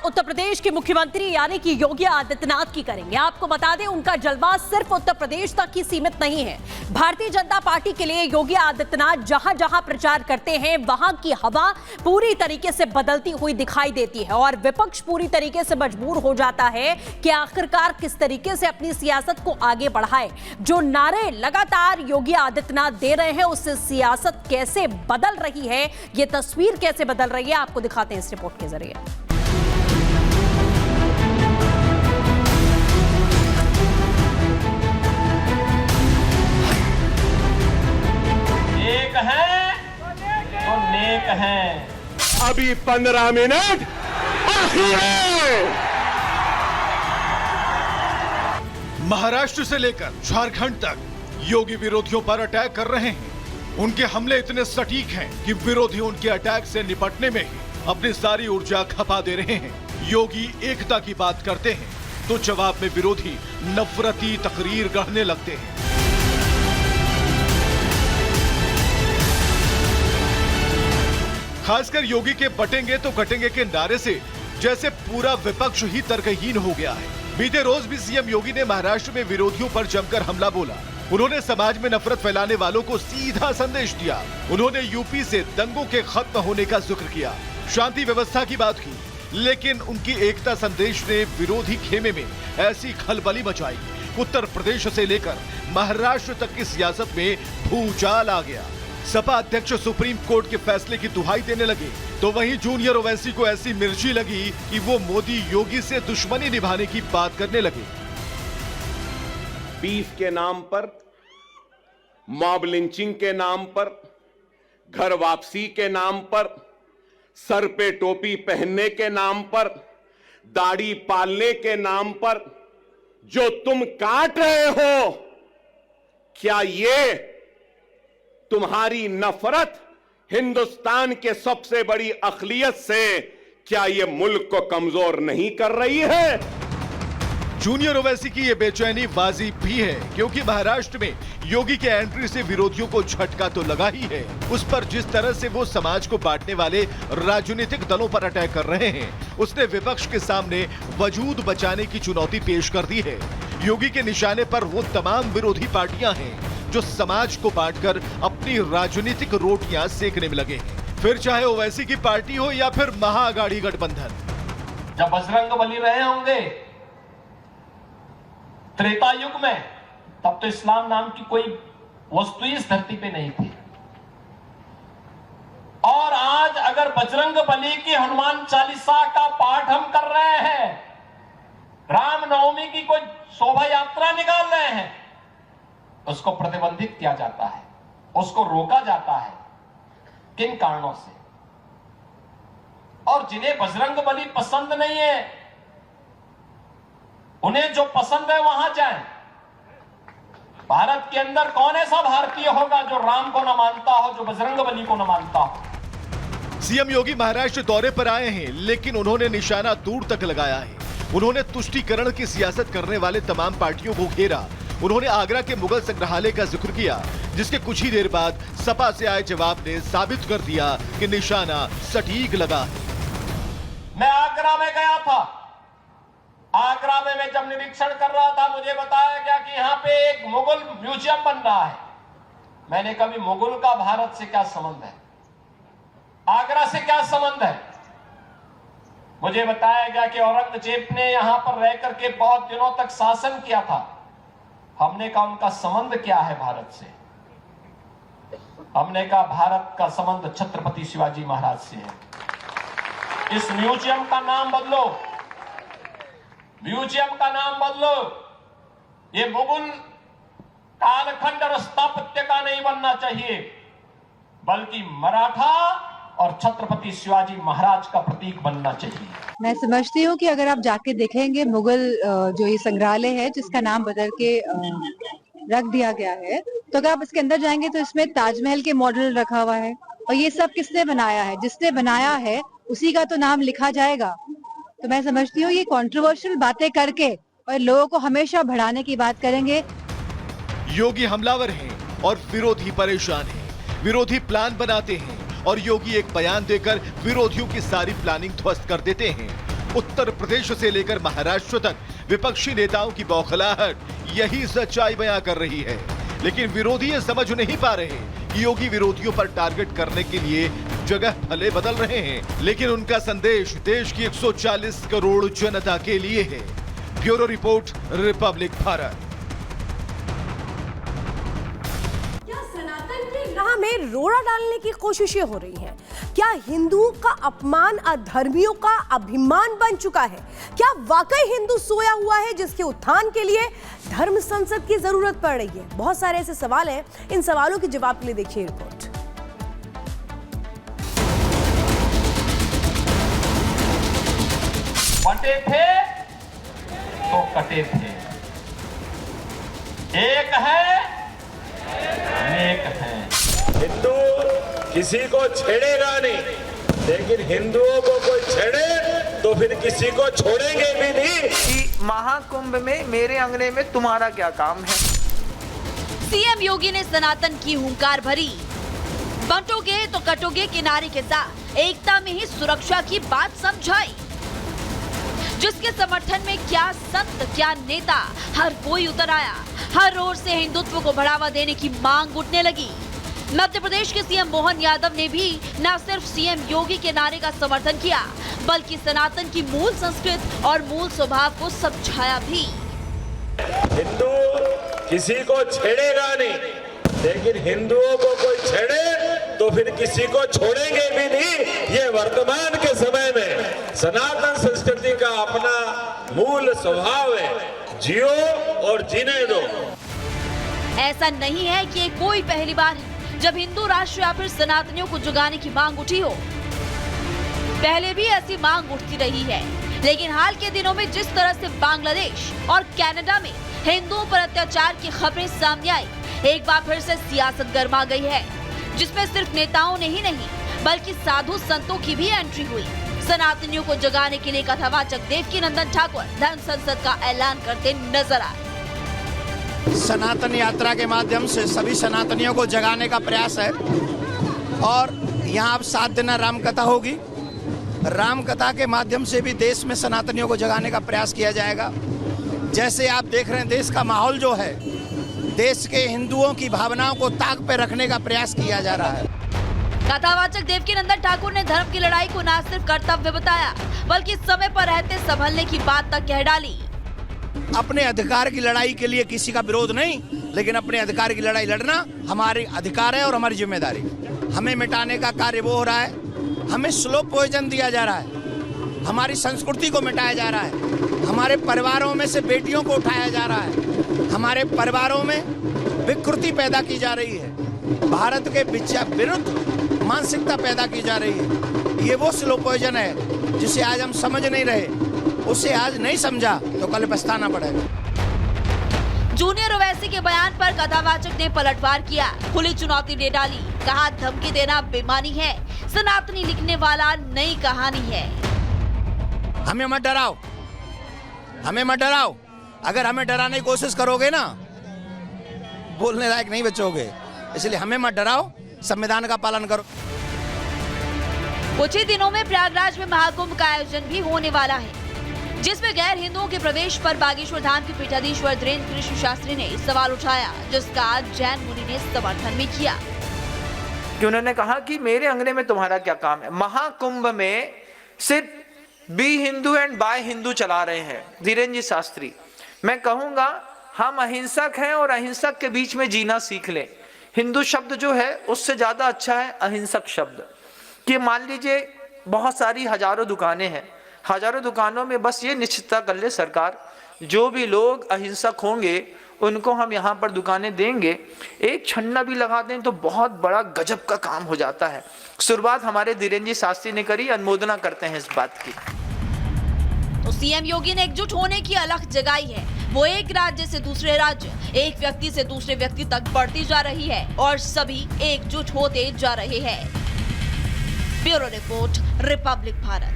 उत्तर प्रदेश के मुख्यमंत्री यानी कि योगी आदित्यनाथ की करेंगे। आपको बता दें, उनका जलवा सिर्फ उत्तर प्रदेश तक ही सीमित नहीं है। भारतीय जनता पार्टी के लिए योगी आदित्यनाथ जहां जहां प्रचार करते हैं, वहां की हवा पूरी तरीके से बदलती हुई दिखाई देती है और विपक्ष पूरी तरीके से मजबूर हो जाता है कि आखिरकार किस तरीके से अपनी सियासत को आगे बढ़ाए। जो नारे लगातार योगी आदित्यनाथ दे रहे हैं, उससे सियासत कैसे बदल रही है, ये तस्वीर कैसे बदल रही है, आपको दिखाते हैं इस रिपोर्ट के जरिए। एक है तो नेक है। अभी 15 मिनट बाकी है। महाराष्ट्र से लेकर झारखंड तक योगी विरोधियों पर अटैक कर रहे हैं। उनके हमले इतने सटीक हैं कि विरोधी उनके अटैक से निपटने में ही अपनी सारी ऊर्जा खपा दे रहे हैं। योगी एकता की बात करते हैं तो जवाब में विरोधी नफरती तकरीर गढ़ने लगते हैं। खासकर योगी के बटेंगे तो कटेंगे के नारे से जैसे पूरा विपक्ष ही तर्कहीन हो गया है। बीते रोज भी सीएम योगी ने महाराष्ट्र में विरोधियों पर जमकर हमला बोला। उन्होंने समाज में नफरत फैलाने वालों को सीधा संदेश दिया। उन्होंने यूपी से दंगों के खत्म होने का जिक्र किया, शांति व्यवस्था की बात की, लेकिन उनकी एकता संदेश ने विरोधी खेमे में ऐसी खलबली मचाई, उत्तर प्रदेश से लेकर महाराष्ट्र तक की सियासत में भूचाल आ गया। सपा अध्यक्ष सुप्रीम कोर्ट के फैसले की दुहाई देने लगे तो वहीं जूनियर ओवैसी को ऐसी मिर्ची लगी कि वो मोदी योगी से दुश्मनी निभाने की बात करने लगे। बीफ के नाम पर, मॉब लिंचिंग के नाम पर, घर वापसी के नाम पर, सर पे टोपी पहनने के नाम पर, दाढ़ी पालने के नाम पर जो तुम काट रहे हो, क्या ये तुम्हारी नफरत हिंदुस्तान के सबसे बड़ी अखिलियत से, क्या ये मुल्क को कमजोर नहीं कर रही है? जूनियर ओवैसी की ये बेचैनी वाजिब भी है, क्योंकि महाराष्ट्र में योगी के एंट्री से विरोधियों को झटका तो लगा ही है। उस पर जिस तरह से वो समाज को बांटने वाले राजनीतिक दलों पर अटैक कर रहे हैं, उसने विपक्ष के सामने वजूद बचाने की चुनौती पेश कर दी है। योगी के निशाने पर वो तमाम विरोधी पार्टियां हैं जो समाज को बांटकर अपनी राजनीतिक रोटियां सेकने में लगे हैं, फिर चाहे ओवैसी की पार्टी हो या फिर महाअघाड़ी गठबंधन। जब बजरंग बली रहे होंगे त्रेता युग में, तब तो इस्लाम नाम की कोई वस्तु इस धरती पे नहीं थी। और आज अगर बजरंग बली की हनुमान चालीसा का पाठ हम कर रहे हैं, रामनवमी की कोई शोभा यात्रा निकाल रहे हैं, उसको प्रतिबंधित किया जाता है, उसको रोका जाता है। किन कारणों से? और जिन्हें बजरंग बली पसंद नहीं है, उन्हें जो पसंद है वहां जाएं। भारत के अंदर कौन ऐसा भारतीय होगा जो राम को न मानता हो, जो बजरंग बली को न मानता हो? सीएम योगी महाराष्ट्र दौरे पर आए हैं, लेकिन उन्होंने निशाना दूर तक लगाया है। उन्होंने तुष्टीकरण की सियासत करने वाले तमाम पार्टियों को घेरा। उन्होंने आगरा के मुगल संग्रहालय का जिक्र किया, जिसके कुछ ही देर बाद सपा से आए जवाब ने साबित कर दिया कि निशाना सटीक लगा है। मैं आगरा में गया था। आगरा में मैं जब निरीक्षण कर रहा था, मुझे बताया गया कि यहाँ पे एक मुगल म्यूजियम बन रहा है। मैंने कभी मुगल का भारत से क्या संबंध है, आगरा से क्या संबंध है? मुझे बताया गया कि औरंगजेब ने यहां पर रह करके बहुत दिनों तक शासन किया था। हमने कहा उनका संबंध क्या है भारत से? हमने कहा भारत का संबंध छत्रपति शिवाजी महाराज से है। इस म्यूजियम का नाम बदलो, म्यूजियम का नाम बदलो। ये मुगल कालखंड और स्थापत्य का नहीं बनना चाहिए, बल्कि मराठा और छत्रपति शिवाजी महाराज का प्रतीक बनना चाहिए। मैं समझती हूँ कि अगर आप जाके देखेंगे मुगल जो ये संग्रहालय है, जिसका नाम बदल के रख दिया गया है, तो अगर आप इसके अंदर जाएंगे तो इसमें ताजमहल के मॉडल रखा हुआ है। और ये सब किसने बनाया है? जिसने बनाया है उसी का तो नाम लिखा जाएगा। तो मैं समझती हूँ ये कंट्रोवर्शियल बातें करके और लोगों को हमेशा बढ़ाने की बात करेंगे। योगी हमलावर हैं और विरोधी परेशान हैं। विरोधी प्लान बनाते हैं और योगी एक बयान देकर विरोधियों की सारी प्लानिंग ध्वस्त कर देते हैं। उत्तर प्रदेश से लेकर महाराष्ट्र तक विपक्षी नेताओं की बौखलाहट यही सच्चाई बयां कर रही है। लेकिन विरोधी ये समझ नहीं पा रहे कि योगी विरोधियों पर टारगेट करने के लिए जगह भले बदल रहे हैं, लेकिन उनका संदेश देश की 140 करोड़ जनता के लिए है। Bureau report, Republic Bharat. क्या सनातन की राह में रोड़ा डालने की कोशिशें हो रही हैं? क्या हिंदुओं का अपमान अधर्मियों का अभिमान बन चुका है? क्या वाकई हिंदू सोया हुआ है जिसके उत्थान के लिए धर्म संसद की जरूरत पड़ रही है? बहुत सारे ऐसे सवाल हैं। इन सवालों के जवाब के लिए देखिए रिपोर्ट। बंटे थे तो कटे थे, एक है अनेक है। हिंदू किसी को छेड़ेगा नहीं, लेकिन हिंदुओं को कोई छेड़े तो फिर किसी को छोड़ेंगे भी नहीं। कि महाकुंभ में मेरे अंगने में तुम्हारा क्या काम है? सीएम योगी ने सनातन की हुंकार भरी। बंटोगे तो कटोगे के नारे के साथ एकता में ही सुरक्षा की बात समझाई, जिसके समर्थन में क्या संत क्या नेता हर कोई उतर आया। हर ओर से हिंदुत्व को बढ़ावा देने की मांग उठने लगी। मध्य प्रदेश के सीएम मोहन यादव ने भी न सिर्फ सीएम योगी के नारे का समर्थन किया, बल्कि सनातन की मूल संस्कृति और मूल स्वभाव को समझाया भी। हिंदू किसी को छेड़ेगा नहीं, लेकिन हिंदुओं को कोई छेड़े तो फिर किसी को छोड़ेंगे भी नहीं। ये वर्तमान के समय में सनातन संस्कृति का अपना मूल स्वभाव है, जियो और जीने दो। ऐसा नहीं है कि ये कोई पहली बार है जब हिंदू राष्ट्र या फिर सनातनियों को जगाने की मांग उठी हो। पहले भी ऐसी मांग उठती रही है, लेकिन हाल के दिनों में जिस तरह से बांग्लादेश और कनाडा में हिंदुओं पर अत्याचार की खबरें सामने आई, एक बार फिर से सियासत गर्मा गई है, जिसमें सिर्फ नेताओं ने ही नहीं बल्कि साधु संतों की भी एंट्री हुई। सनातनियों को जगाने के लिए कथावाचक देवकीनंदन ठाकुर धर्म संसद का ऐलान करते नजर आए। सनातन यात्रा के माध्यम से सभी सनातनियों को जगाने का प्रयास है और यहाँ अब 7 दिन राम कथा होगी। राम कथा के माध्यम से भी देश में सनातनियों को जगाने का प्रयास किया जाएगा। जैसे आप देख रहे हैं, देश का माहौल जो है, देश के हिंदुओं की भावनाओं को ताक पे रखने का प्रयास किया जा रहा है। कथावाचक देवकीनंदन ठाकुर ने धर्म की लड़ाई को न सिर्फ कर्तव्य बताया, बल्कि समय पर रहते संभलने की बात तक कह डाली। अपने अधिकार की लड़ाई के लिए किसी का विरोध नहीं, लेकिन अपने अधिकार की लड़ाई लड़ना हमारी अधिकार है और हमारी जिम्मेदारी। हमें मिटाने का कार्य वो हो रहा है, हमें स्लो पॉइजन दिया जा रहा है, हमारी संस्कृति को मिटाया जा रहा है, हमारे परिवारों में से बेटियों को उठाया जा रहा है, हमारे परिवारों में विकृति पैदा की जा रही है, भारत के विरुद्ध मानसिकता पैदा की जा रही है। ये वो स्लो पॉइजन है जिसे आज हम समझ नहीं रहे, उसे आज नहीं समझा तो कल पछताना पड़ेगा। जूनियर ओवैसी के बयान पर कथावाचक ने पलटवार किया, खुली चुनौती दे डाली। कहा धमकी देना बेईमानी है, सनातनी लिखने वाला नई कहानी है। हमें मत डराओ, हमें मत डराओ। अगर हमें डराने की कोशिश करोगे ना, बोलने लायक नहीं बचोगे। इसलिए हमें मत डराओ, संविधान का पालन करो। कुछ ही दिनों में प्रयागराज में महाकुंभ का आयोजन भी होने वाला है, जिसमें गैर हिंदुओं के प्रवेश पर बागेश्वर धाम के पीठाधीश्वर धीरेन्द्र कृष्ण शास्त्री ने सवाल उठाया, जिसका जैन मुनि ने समर्थन भी किया। कि उन्होंने कहा कि मेरे अंगने में तुम्हारा क्या काम है? महाकुंभ में सिर्फ बी हिंदू एंड बाय हिंदू चला रहे हैं धीरेन्द्र जी शास्त्री। मैं कहूंगा हम अहिंसक हैं और अहिंसक के बीच में जीना सीख लें। हिंदू शब्द जो है उससे ज्यादा अच्छा है अहिंसक शब्द। कि मान लीजिए बहुत सारी हजारों दुकानें हैं, हजारों दुकानों में बस ये निश्चितता कर ले सरकार, जो भी लोग अहिंसक होंगे उनको हम यहाँ पर दुकानें देंगे। एक छन्ना भी लगा दें तो बहुत बड़ा गजब का काम हो जाता है। शुरुआत हमारे धीरेन्द्र जी शास्त्री ने करी, अनुमोदना करते हैं इस बात की। तो सीएम योगी ने एकजुट होने की अलख जगाई है। वो एक राज्य से दूसरे राज्य, एक व्यक्ति से दूसरे व्यक्ति तक बढ़ती जा रही है और सभी एकजुट होते जा रहे हैं। Bureau report, Republic Bharat.